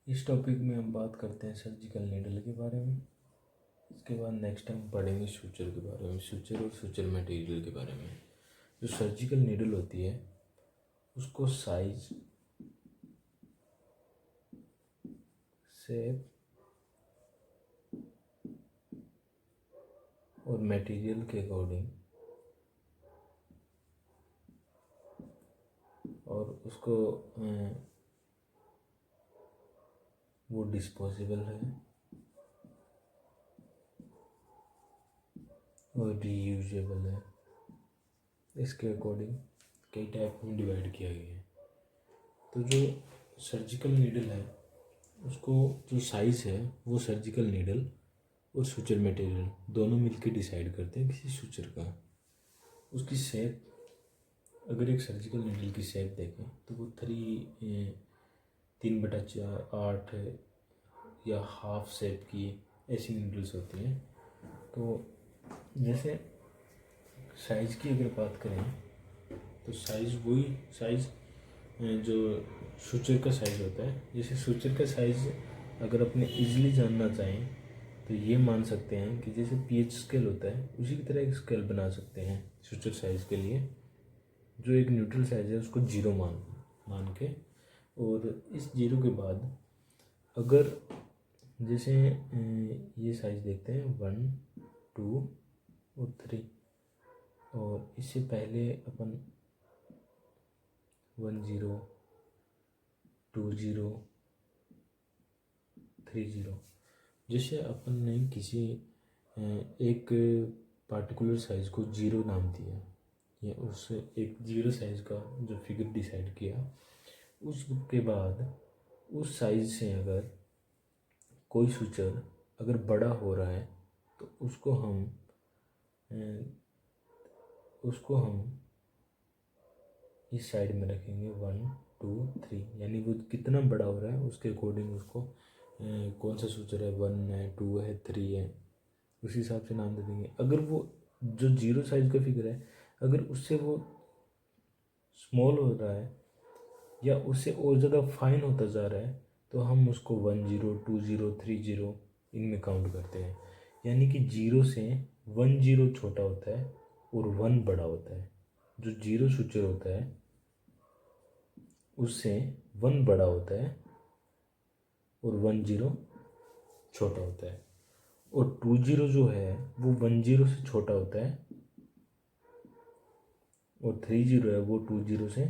इस टॉपिक में हम बात करते हैं सर्जिकल नीडल के बारे में। इसके बाद नेक्स्ट हम पढ़ेंगे सूचर के बारे में, सूचर और सूचर मटेरियल के बारे में। जो सर्जिकल नीडल होती है उसको साइज, शेप और मटेरियल के अकॉर्डिंग और उसको वो डिस्पोजेबल है और रीयूजेबल है, इसके अकॉर्डिंग कई टाइप में डिवाइड किया गया है। तो जो सर्जिकल नीडल है उसको जो साइज़ है वो सर्जिकल नीडल और सूचर मटेरियल दोनों मिलकर डिसाइड करते हैं किसी सूचर का। उसकी शेप, अगर एक सर्जिकल नीडल की शेप देखें तो वो 3/8 या हाफ शेप की ऐसी नीडल्स होती हैं। तो जैसे साइज़ की अगर बात करें तो साइज़ वही साइज़ जो सूचर का साइज़ होता है। जैसे सूचर का साइज़ अगर अपने इजीली जानना चाहें तो ये मान सकते हैं कि जैसे पीएच स्केल होता है उसी की तरह एक स्केल बना सकते हैं सूचर साइज़ के लिए। जो एक न्यूट्रल साइज़ है उसको 0 मान के, और इस 0 के बाद अगर जैसे ये साइज़ देखते हैं 1, 2 और 3, और इससे पहले अपन 1, 0, 2, 0, 3, 0, जैसे अपन ने किसी एक पार्टिकुलर साइज़ को 0 नाम दिया या उस एक 0 साइज़ का जो फिगर डिसाइड किया, उसके बाद उस साइज़ से अगर कोई सूचर अगर बड़ा हो रहा है तो उसको हम इस साइड में रखेंगे 1, 2, 3, यानी वो कितना बड़ा हो रहा है उसके अकॉर्डिंग उसको कौन सा सूचर है, 1 है, 2 है, 3 है, उसी हिसाब से नाम दे देंगे। अगर वो जो 0 साइज का फिगर है अगर उससे वो स्मॉल हो रहा है या उससे और ज़्यादा फाइन होता जा रहा है तो हम उसको 1, 0, 2, 0, 3, 0 इनमें काउंट करते हैं। यानी कि 0 से 1, 0 छोटा होता है और 1 बड़ा होता है। जो 0 सूचर होता है उससे 1 बड़ा होता है और 1, 0 छोटा होता है, और 2, 0 जो है वो 1, 0 से छोटा होता है और 3, 0 है वो 2, 0 से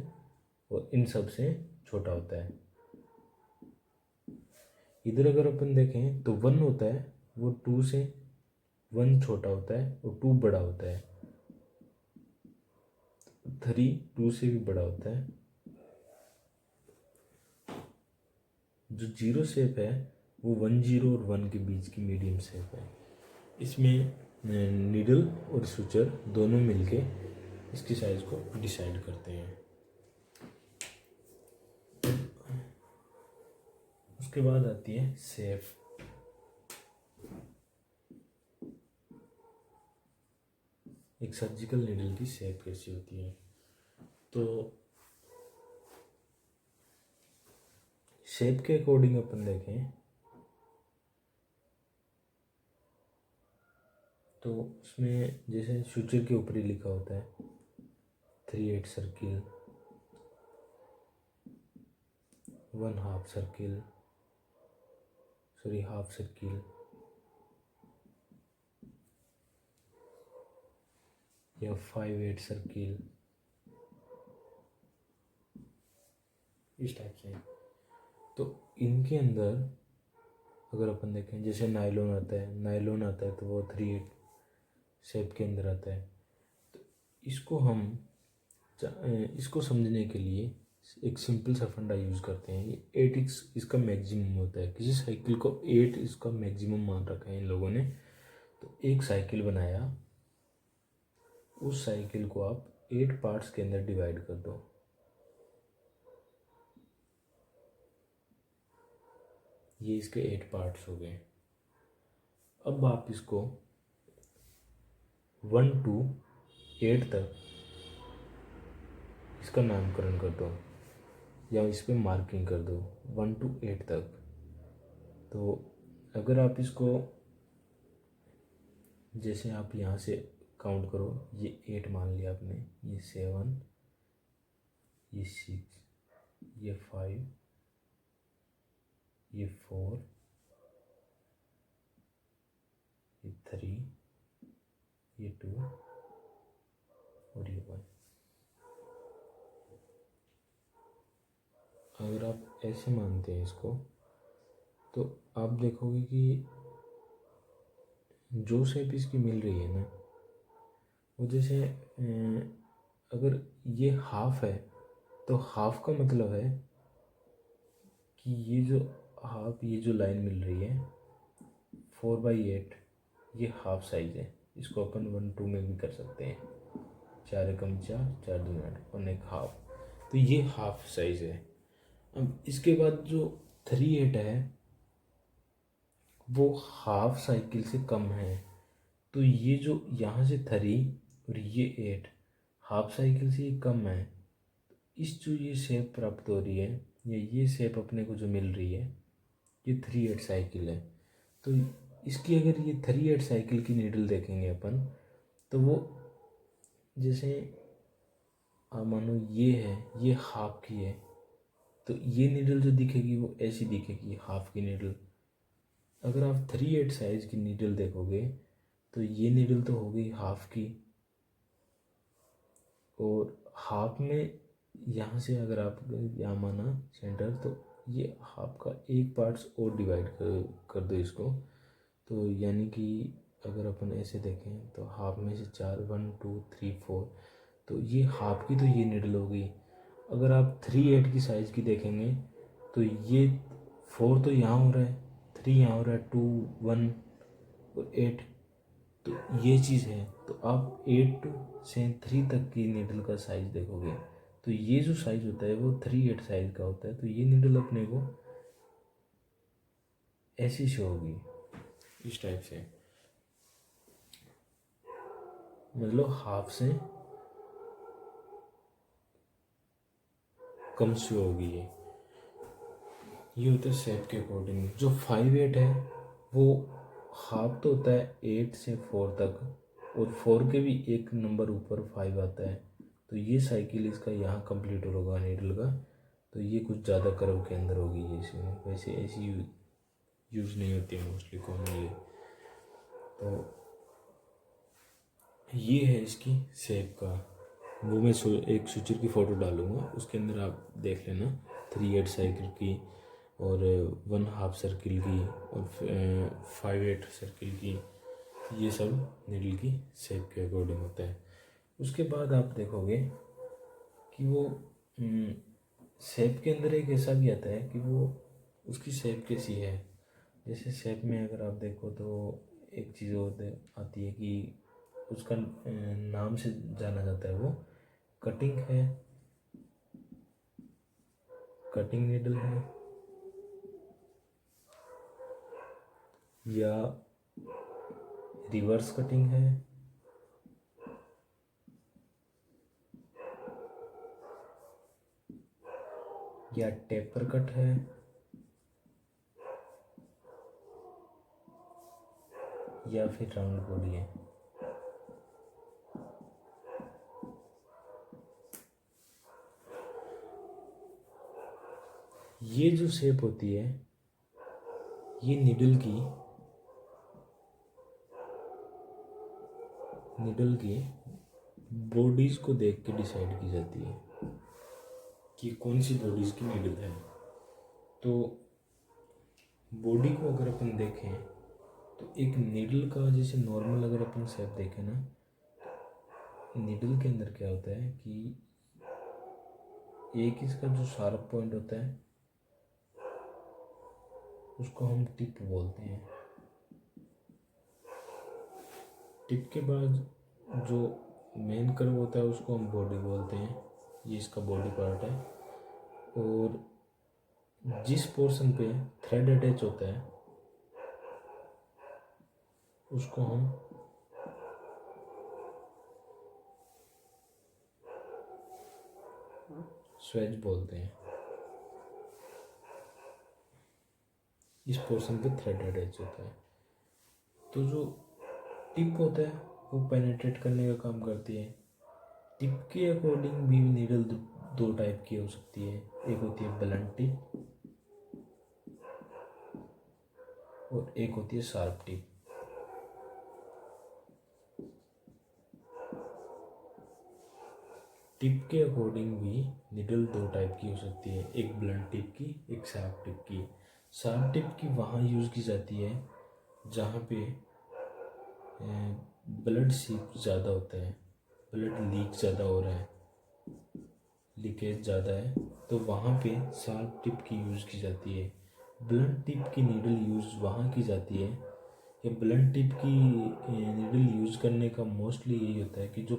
और इन सब से छोटा होता है। इधर अगर अपन देखें तो 1 होता है वो 2 से 1 छोटा होता है और 2 बड़ा होता है। 3 2 से भी बड़ा होता है। जो 0 शेप है वो 1, 0 और 1 के बीच की मीडियम शेप है। इसमें नीडल और सूचर दोनों मिलके इसकी साइज को डिसाइड करते हैं। उसके बाद आती है शेप। एक सर्जिकल नीडल की शेप कैसी होती है, तो शेप के अकॉर्डिंग अपन देखें तो उसमें जैसे सूचर के ऊपर ही लिखा होता है 3/8 circle, 1 half circle, half circle या 5/8 सर्किल, इस टाइप से। तो इनके अंदर अगर अपन देखें जैसे नायलॉन आता है तो वो 3/8 शेप के अंदर आता है। तो इसको समझने के लिए एक सिंपल सा फंडा यूज़ करते हैं। ये 8 इसका मैक्सिमम होता है। किसी साइकिल को 8 इसका मैक्सिमम मान रखा है इन लोगों ने। तो एक साइकिल बनाया, उस साइकिल को आप 8 पार्ट्स के अंदर डिवाइड कर दो। ये इसके 8 पार्ट्स हो गए। अब आप इसको 1 to 8 तक इसका नामकरण कर दो या इस पर मार्किंग कर दो 1 to 8 तक। तो अगर आप इसको जैसे आप यहाँ से काउंट करो, ये 8 मान लिया आपने, ये 7, ये 6, ये 5, ये 4, ये 3, ये 2 और ये 1। अगर आप ऐसे मानते हैं इसको, तो आप देखोगे कि जो शेप इसकी मिल रही है ना, वो जैसे अगर ये हाफ है तो हाफ का मतलब है कि ये जो हाफ, ये जो लाइन मिल रही है 4/8, ये हाफ साइज है। इसको अपन 1/2 में भी कर सकते हैं, 4 एकम 4, 4 दूनी 8 और एक हाफ, तो ये हाफ साइज है। अब इसके बाद जो 3/8 है वो हाफ साइकिल से कम है, तो ये जो यहाँ से 3 और ये 8 हाफ साइकिल से ये कम है। इस जो ये शेप प्राप्त हो रही है या ये शेप अपने को जो मिल रही है, ये 3/8 साइकिल है। तो इसकी अगर ये 3/8 साइकिल की नीडल देखेंगे अपन, तो वो जैसे आप मानो ये है, ये हाफ की है, तो ये नीडल जो दिखेगी वो ऐसी दिखेगी, हाफ की नीडल। अगर आप 3/8 साइज की नीडल देखोगे तो ये नीडल तो हो गई हाफ की, और हाफ में यहाँ से अगर आप यहाँ माना सेंटर, तो ये हाफ का एक पार्ट्स और डिवाइड कर दो इसको, तो यानी कि अगर अपन ऐसे देखें तो हाफ में से 4, 1 2 3 4, तो ये हाफ की तो ये नीडल हो गई। अगर आप 3/8 की साइज़ की देखेंगे तो ये 4 तो यहाँ हो रहा है, 3 यहाँ हो रहा है, 2 1 और 8, तो ये चीज़ है। तो आप 8 से 3 तक की नीडल का साइज़ देखोगे तो ये जो साइज़ होता है वो 3/8 साइज़ का होता है। तो ये नीडल अपने को ऐसी शो होगी, इस टाइप से, मतलब हाफ से कम शो होगी। ये होता है शेप के अकॉर्डिंग। जो 5/8 है वो हाफ तो होता है 8 से 4 तक, और 4 के भी एक नंबर ऊपर 5 आता है, तो ये साइकिल इसका यहाँ कंप्लीट होगा नीडल का। तो ये कुछ ज़्यादा कर्व के अंदर होगी ये, इसमें वैसे ऐसी यूज़ नहीं होती है मोस्टली कॉमनली। तो ये है इसकी शेप का। वो मैं एक सूचर की फ़ोटो डालूँगा, उसके अंदर आप देख लेना 3/8 साइकिल की और 1/2 सर्किल की और 5/8 सर्किल की, ये सब नीडल की शेप के अकॉर्डिंग होता है। उसके बाद आप देखोगे कि वो शेप के अंदर एक ऐसा भी आता है कि वो उसकी शेप कैसी है। जैसे शेप में अगर आप देखो तो एक चीज़ और आती है कि उसका नाम से जाना जाता है, वो कटिंग है, कटिंग नीडल है, या रिवर्स कटिंग है, या टेपर कट है, या फिर राउंड बॉडी है। ये जो शेप होती है ये नीडल की बॉडीज को देख के डिसाइड की जाती है कि कौन सी बॉडीज की नीडल है। तो बॉडी को अगर अपन देखें तो एक नीडल का जैसे नॉर्मल अगर अपन शेप देखें ना, नीडल के अंदर क्या होता है कि एक इसका जो शार्प पॉइंट होता है उसको हम टिप बोलते हैं। टिप के बाद जो मेन कर्व होता है उसको हम बॉडी बोलते हैं, ये इसका बॉडी पार्ट है। और जिस पोर्शन पे थ्रेड अटैच होता है उसको हम स्वेज बोलते हैं। इस पोर्शन पे थ्रेड अटैच होता है। तो जो टिप होता है वो पेनिट्रेट करने का काम करती है। टिप के अकॉर्डिंग भी नीडल दो टाइप की हो सकती है, एक होती है ब्लंट टिप और एक होती है शार्प टिप। टिप के अकॉर्डिंग भी निडल दो टाइप की हो सकती है, एक ब्लंट टिप की, एक शार्प टिप की। शार्प टिप की वहाँ यूज़ की जाती है जहाँ पे ब्लड सीप ज़्यादा होता है, ब्लड लीक ज़्यादा हो रहा है, लीकेज ज़्यादा है, तो वहाँ पे शार्प टिप की यूज़ की जाती है। ब्लंट टिप की नीडल यूज़ वहाँ की जाती है कि ब्लंट टिप की नीडल यूज़ करने का मोस्टली यही होता है कि जो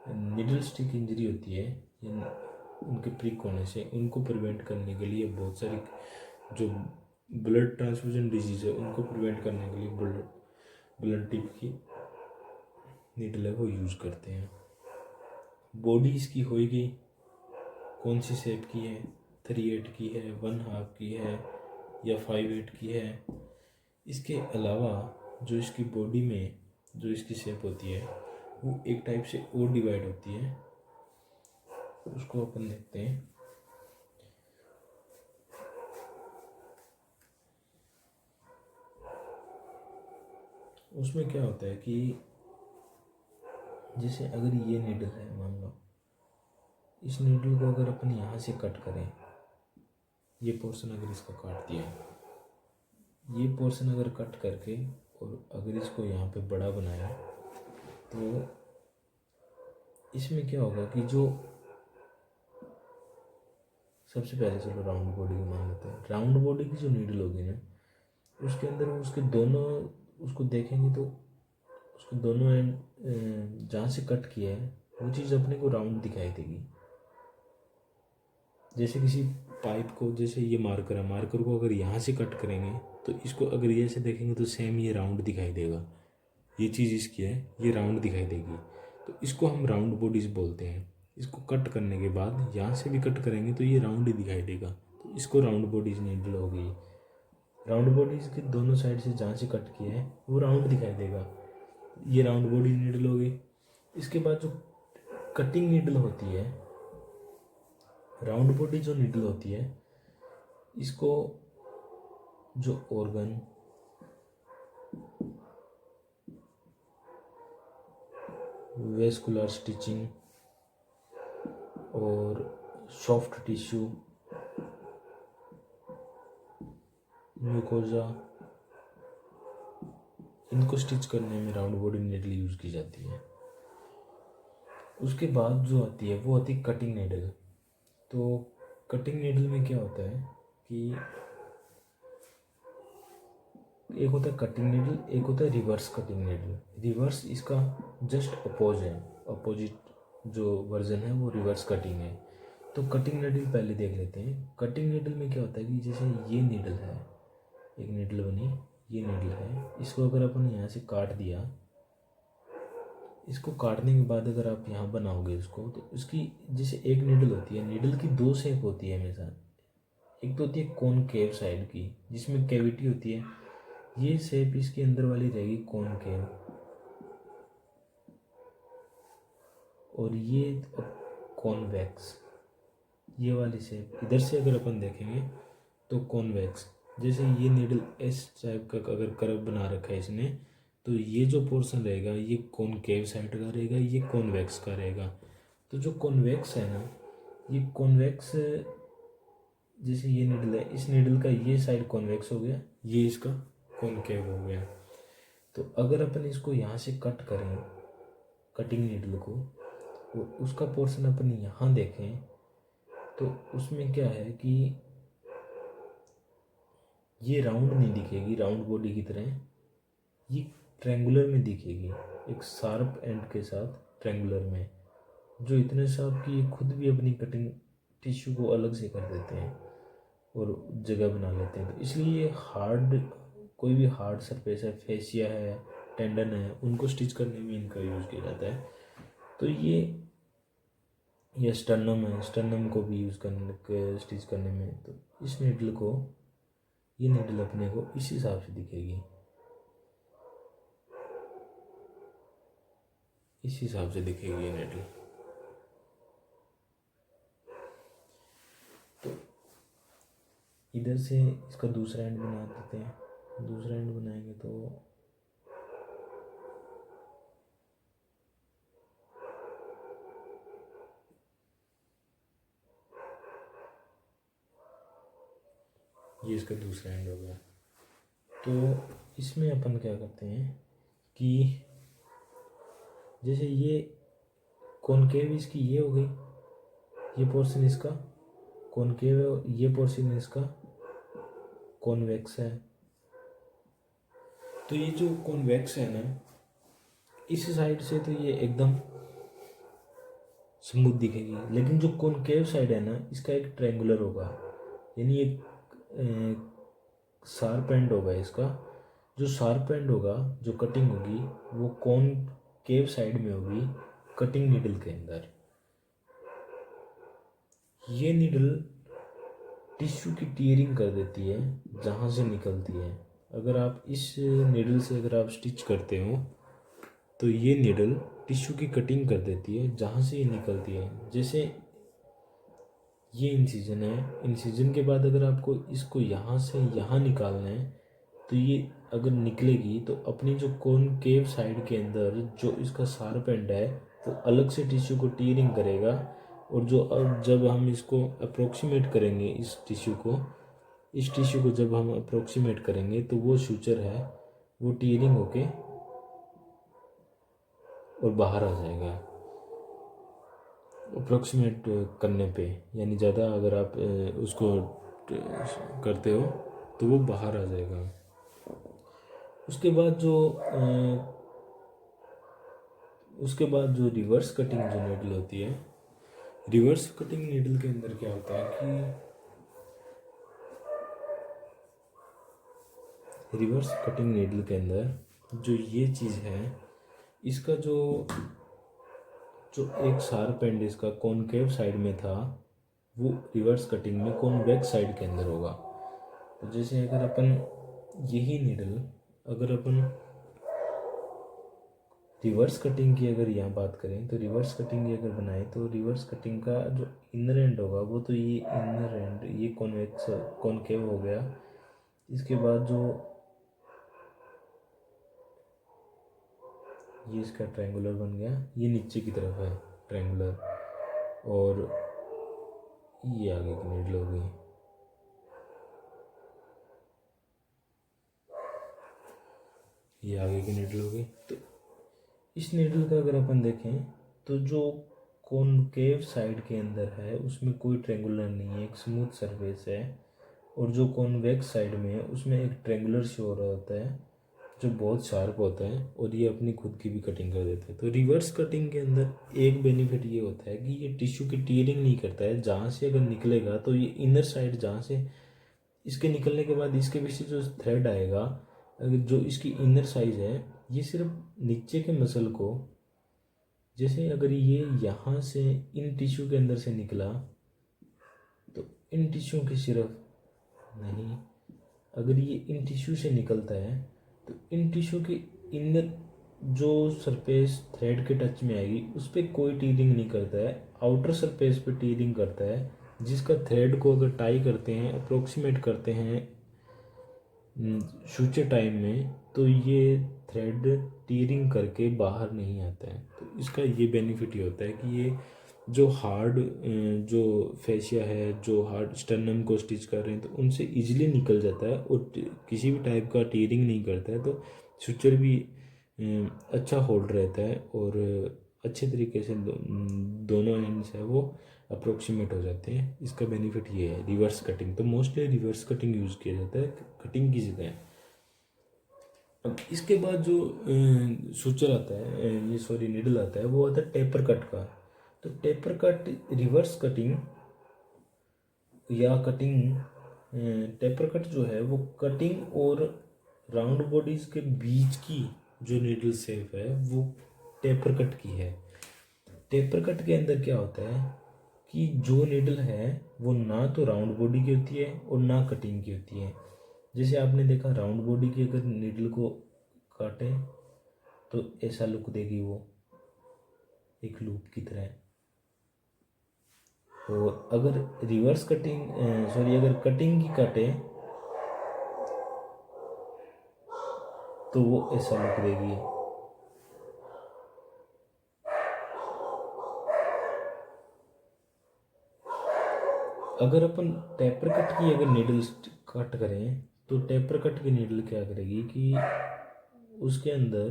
निडल स्टिक इंजरी होती है उनके प्रिक होने से उनको प्रिवेंट करने के लिए बहुत सारी जो ब्लड ट्रांसफ्यूजन डिजीज़ है उनको प्रिवेंट करने के लिए ब्लड टिप की नीडल है वो यूज़ करते हैं। बॉडी इसकी होएगी कौन सी शेप की है, 3/8 की है, 1/2 की है या 5/8 की है। इसके अलावा जो इसकी बॉडी में जो इसकी शेप होती है वो एक टाइप से और डिवाइड होती है, उसको अपन देखते हैं। उसमें क्या होता है कि जैसे अगर ये नीडल है, मान लो इस नीडल को अगर अपन यहाँ से कट करें, ये पोर्शन अगर इसका काट दिया, ये पोर्शन अगर कट करके और अगर इसको यहाँ पे बड़ा बनाया तो इसमें क्या होगा कि जो सबसे पहले चलो राउंड बॉडी को मान लेते हैं। राउंड बॉडी की जो नीडल होगी ना उसके अंदर उसके दोनों उसको देखेंगे तो उसको दोनों एंड जहाँ से कट किया है वो चीज़ अपने को राउंड दिखाई देगी। जैसे किसी पाइप को, जैसे ये मार्कर है, मार्कर को अगर यहाँ से कट करेंगे तो इसको अगर ये से देखेंगे तो सेम ये राउंड दिखाई देगा। ये चीज़ इसकी है, ये राउंड दिखाई देगी, तो इसको हम राउंड बॉडीज बोलते हैं। इसको कट करने के बाद यहाँ से भी कट करेंगे तो ये राउंड ही दिखाई देगा, तो इसको राउंड बॉडीज नीडल हो गई। राउंड बॉडीज के दोनों साइड से जहाँ से कट किया है वो राउंड दिखाई देगा, ये राउंड बॉडी नीडल हो गई। इसके बाद जो कटिंग नीडल होती है, राउंड बॉडी जो नीडल होती है, इसको जो ऑर्गन, वेस्कुलर स्टिचिंग और सॉफ्ट टिश्यू, म्यूकोजा, इनको स्टिच करने में राउंड बॉडी नीडल यूज़ की जाती है। उसके बाद जो आती है वो आती है कटिंग नीडल। तो कटिंग नीडल में क्या होता है कि एक होता है कटिंग नीडल, एक होता है रिवर्स कटिंग नीडल। रिवर्स इसका जस्ट अपोजिट जो वर्जन है वो रिवर्स कटिंग है। तो कटिंग नीडल पहले देख लेते हैं। कटिंग नीडल में क्या होता है कि जैसे ये नीडल है, एक नीडल बनी, ये नीडल है, इसको अगर अपन यहाँ से काट दिया, इसको काटने के बाद अगर आप यहाँ बनाओगे इसको, तो इसकी जैसे एक नीडल होती है, नीडल की दो शेप होती है हमेशा। एक तो होती है कॉनकेव साइड की जिसमें कैविटी होती है, ये शेप इसके अंदर वाली रहेगी कॉनकेव, और ये कॉन्वेक्स, ये वाली शेप इधर से अगर अपन देखेंगे तो कॉन्वेक्स। जैसे ये नीडल एस टाइप का अगर कर्व बना रखा है इसने, तो ये जो पोर्शन रहेगा ये कॉनकेव साइड का रहेगा, ये कॉन्वेक्स का रहेगा। तो जो कॉन्वेक्स है ना, ये कॉन्वेक्स, जैसे ये नीडल है, इस नीडल का ये साइड कॉन्वेक्स हो गया, ये इसका कॉनकेव हो गया। तो अगर अपन इसको यहाँ से कट करें कटिंग नीडल को, तो उसका पोर्शन अपन यहाँ देखें तो उसमें क्या है कि ये राउंड नहीं दिखेगी राउंड बॉडी की तरह, ये ट्रेंगुलर में दिखेगी, एक शार्प एंड के साथ ट्रेंगुलर में, जो इतने शार्प कि ये खुद भी अपनी कटिंग टिश्यू को अलग से कर देते हैं और जगह बना लेते हैं। तो इसलिए हार्ड, कोई भी हार्ड सरफेस है, फेसिया है, टेंडन है, उनको स्टिच करने में इनका यूज़ किया जाता है। तो ये स्टर्नम है, स्टर्नम को भी यूज़ करने स्टिच करने में, तो इस नीडल को ये नीडल अपने को इस हिसाब से दिखेगी, इस हिसाब से दिखेगी ये नीडल। तो इधर से इसका दूसरा एंड बना देते हैं। दूसरा एंड बनाएंगे तो ये इसका दूसरा एंड हो गया। तो इसमें अपन क्या करते हैं कि जैसे ये कॉनकेव इसकी ये हो गई, ये पोर्शन इसका कॉनकेव है, ये पोर्शन इसका कॉन्वेक्स है। तो ये जो कॉन्वेक्स है ना, इस साइड से तो ये एकदम स्मूथ दिखेगी, लेकिन जो कॉनकेव साइड है ना, इसका एक ट्रायंगुलर होगा, यानी एक शार्प एंड होगा इसका। जो शार्प एंड होगा, जो कटिंग होगी, वो कॉनकेव साइड में होगी, कटिंग नीडल के अंदर। ये नीडल टिश्यू की टीयरिंग कर देती है जहाँ से निकलती है। अगर आप इस नीडल से अगर आप स्टिच करते हो तो ये नीडल टिश्यू की कटिंग कर देती है जहाँ से ये निकलती है। जैसे ये इंसिजन है, इंसिजन के बाद अगर आपको इसको यहाँ से यहाँ निकालना है तो ये अगर निकलेगी तो अपनी जो कॉनकेव साइड के अंदर जो इसका शार्प एंड है वो अलग से टिश्यू को टीयरिंग करेगा, और जो अब जब हम इसको अप्रोक्सीमेट करेंगे इस टिश्यू को जब हम अप्रोक्सीमेट करेंगे तो वो सूचर है वो टीयरिंग होके और बाहर आ जाएगा अप्रोक्सीमेट करने पे। यानी ज़्यादा अगर आप उसको करते हो तो वो बाहर आ जाएगा। उसके बाद जो रिवर्स कटिंग जो नीडल होती है, रिवर्स कटिंग नीडल के अंदर क्या होता है कि रिवर्स कटिंग नीडल के अंदर जो ये चीज़ है, इसका जो एक शार्प एंड इसका कॉनकेव साइड में था वो रिवर्स कटिंग में कॉन्वेक्स साइड के अंदर होगा। तो जैसे अगर अपन यही नीडल अगर अपन रिवर्स कटिंग की अगर यहाँ बात करें तो रिवर्स कटिंग की अगर बनाए तो रिवर्स कटिंग का जो इनर एंड होगा वो तो ये इनर एंड ये कॉन्वेक्स कॉनकेव हो गया। इसके बाद जो ये इसका ट्रायंगुलर बन गया, ये नीचे की तरफ है ट्रायंगुलर, और ये आगे की नीडल हो गई। ये आगे की नीडल हो गई। तो इस नीडल का अगर अपन देखें तो जो कॉनकेव साइड के अंदर है उसमें कोई ट्रायंगुलर नहीं है, एक स्मूथ सरफेस है, और जो कॉन्वेक्स साइड में है उसमें एक ट्रायंगुलर शो हो रहा होता है जो बहुत शार्प होता है, और ये अपनी खुद की भी कटिंग कर देता है। तो रिवर्स कटिंग के अंदर एक बेनिफिट ये होता है कि ये टिश्यू की टीयरिंग नहीं करता है। जहाँ से अगर निकलेगा तो ये इनर साइड जहाँ से इसके निकलने के बाद इसके पीछे जो थ्रेड आएगा, अगर जो इसकी इनर साइज है, ये सिर्फ नीचे के मसल को, जैसे अगर ये यहाँ से इन टिश्यू के अंदर से निकला तो इन टिश्यू के सिर्फ नहीं, अगर ये इन टिश्यू से निकलता है तो इन टिश्यू के इनर जो सरफेस थ्रेड के टच में आएगी उस पर कोई टीयरिंग नहीं करता है, आउटर सरफेस पे टीयरिंग करता है, जिसका थ्रेड को अगर टाई करते हैं अप्रोक्सीमेट करते हैं सूचर टाइम में तो ये थ्रेड टीयरिंग करके बाहर नहीं आता है। तो इसका ये बेनिफिट ये होता है कि ये जो हार्ड जो फेशिया है, जो हार्ड स्टर्नम को स्टिच कर रहे हैं तो उनसे इजीली निकल जाता है और किसी भी टाइप का टीयरिंग नहीं करता है। तो सूचर भी अच्छा होल्ड रहता है और अच्छे तरीके से दोनों एंड्स है वो अप्रोक्सीमेट हो जाते हैं। इसका बेनिफिट ये है रिवर्स कटिंग। तो मोस्टली रिवर्स कटिंग यूज़ किया जाता है कटिंग की जगह। अब इसके बाद जो सूचर आता है ये सॉरी नीडल आता है वो आता है टेपर कट का। तो टेपर कट रिवर्स कटिंग या कटिंग टेपर कट जो है वो कटिंग और राउंड बॉडीज के बीच की जो नीडल शेप है वो टेपर कट की है। टेपर कट के अंदर क्या होता है कि जो नीडल है वो ना तो राउंड बॉडी की होती है और ना कटिंग की होती है। जैसे आपने देखा राउंड बॉडी की अगर नीडल को काटे तो ऐसा लुक देगी वो, एक लूप की तरह। और अगर रिवर्स कटिंग सॉरी अगर कटिंग की काटे तो वो ऐसा लुक देगी। अगर अपन टेपर कट की अगर नीडल कट करें तो टेपर कट की नीडल क्या करेगी कि उसके अंदर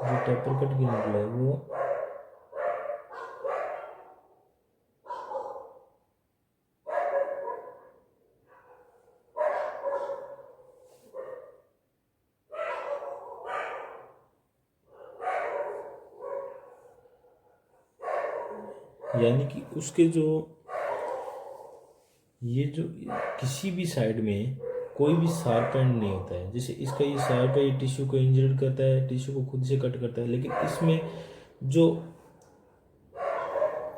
जो टेपर कट की नीडल है वो यानी कि उसके जो ये जो किसी भी साइड में कोई भी शार्प एंड नहीं होता है। जैसे इसका ये शार्प है, ये टिश्यू को इंजर्ड करता है, टिश्यू को खुद से कट करता है, लेकिन इसमें जो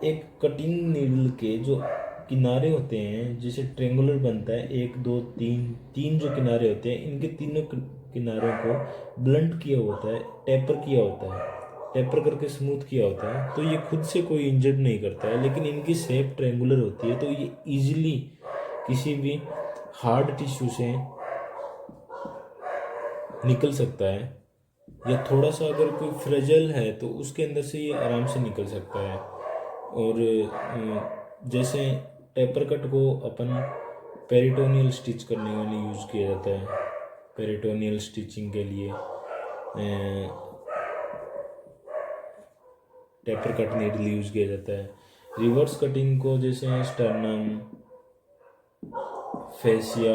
एक कटिंग नीडल के जो किनारे होते हैं, जैसे ट्रेंगुलर बनता है, एक दो तीन तीन जो किनारे होते हैं, इनके तीनों किनारों को ब्लंट किया होता है, टेपर किया होता है, टेपर करके स्मूथ किया होता है, तो ये खुद से कोई इंजर्ड नहीं करता है। लेकिन इनकी शेप ट्रेंगुलर होती है, तो ये इजीली किसी भी हार्ड टिश्यू से निकल सकता है, या थोड़ा सा अगर कोई फ्रेजल है तो उसके अंदर से ये आराम से निकल सकता है। और जैसे टेपर कट को अपन पेरिटोनियल स्टिच करने के लिए यूज़ किया जाता है, पेरिटोनियल स्टिचिंग के लिए टेपर कट नीडल यूज़ किया जाता है। रिवर्स कटिंग को जैसे स्टर्नम, फेसिया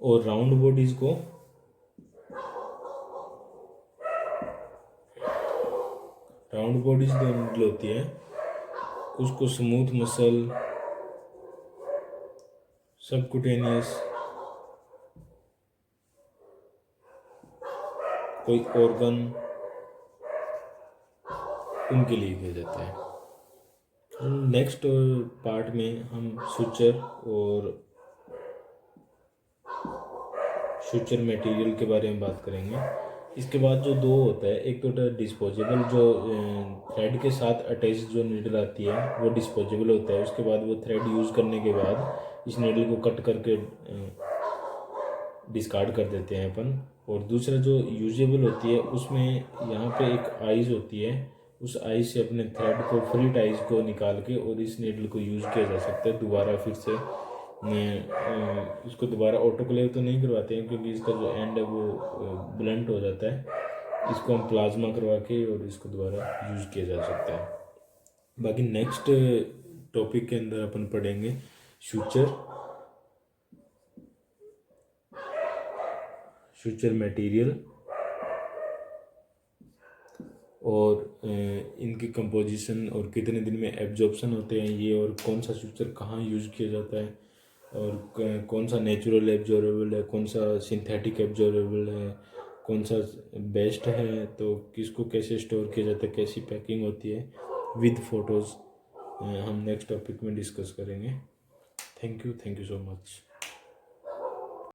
और राउंड बॉडीज को राउंड बॉडीज जो नीडल होती है उसको स्मूथ मसल, सबकुटेनियस, कोई ऑर्गन, उनके लिए किया जाता है। नेक्स्ट पार्ट में हम सुचर और सुचर मटेरियल के बारे में बात करेंगे। इसके बाद जो दो होता है, एक तो होता है डिस्पोजेबल, जो थ्रेड के साथ अटैच जो नीडल आती है वो डिस्पोजेबल होता है। उसके बाद वो थ्रेड यूज़ करने के बाद इस नीडल को कट करके डिस्कार्ड कर देते हैं अपन। और दूसरा जो यूजेबल होती है उसमें यहाँ पे एक आइज़ होती है, उस आइज़ से अपने थ्रेड को, फ्री टाइज को निकाल के और इस नीडल को यूज़ किया जा सकता है दोबारा फिर से। इसको दोबारा ऑटोक्लेव तो नहीं करवाते हैं क्योंकि इसका जो एंड है वो ब्लंट हो जाता है। इसको हम प्लाज्मा करवा के और इसको दोबारा यूज़ किया जा सकता है। बाकी नेक्स्ट टॉपिक के अंदर अपन पढ़ेंगे सुचर मटेरियल और इनकी कंपोजिशन और कितने दिन में एब्जॉर्प्शन होते हैं ये, और कौन सा सुचर कहाँ यूज़ किया जाता है, और कौन सा नेचुरल एब्जॉर्बेबल है, कौन सा सिंथेटिक एब्जॉर्बेबल है, कौन सा बेस्ट है, तो किसको कैसे स्टोर किया जाता है, कैसी पैकिंग होती है, विद फोटोज़ हम नेक्स्ट टॉपिक में डिस्कस करेंगे। Thank you so much.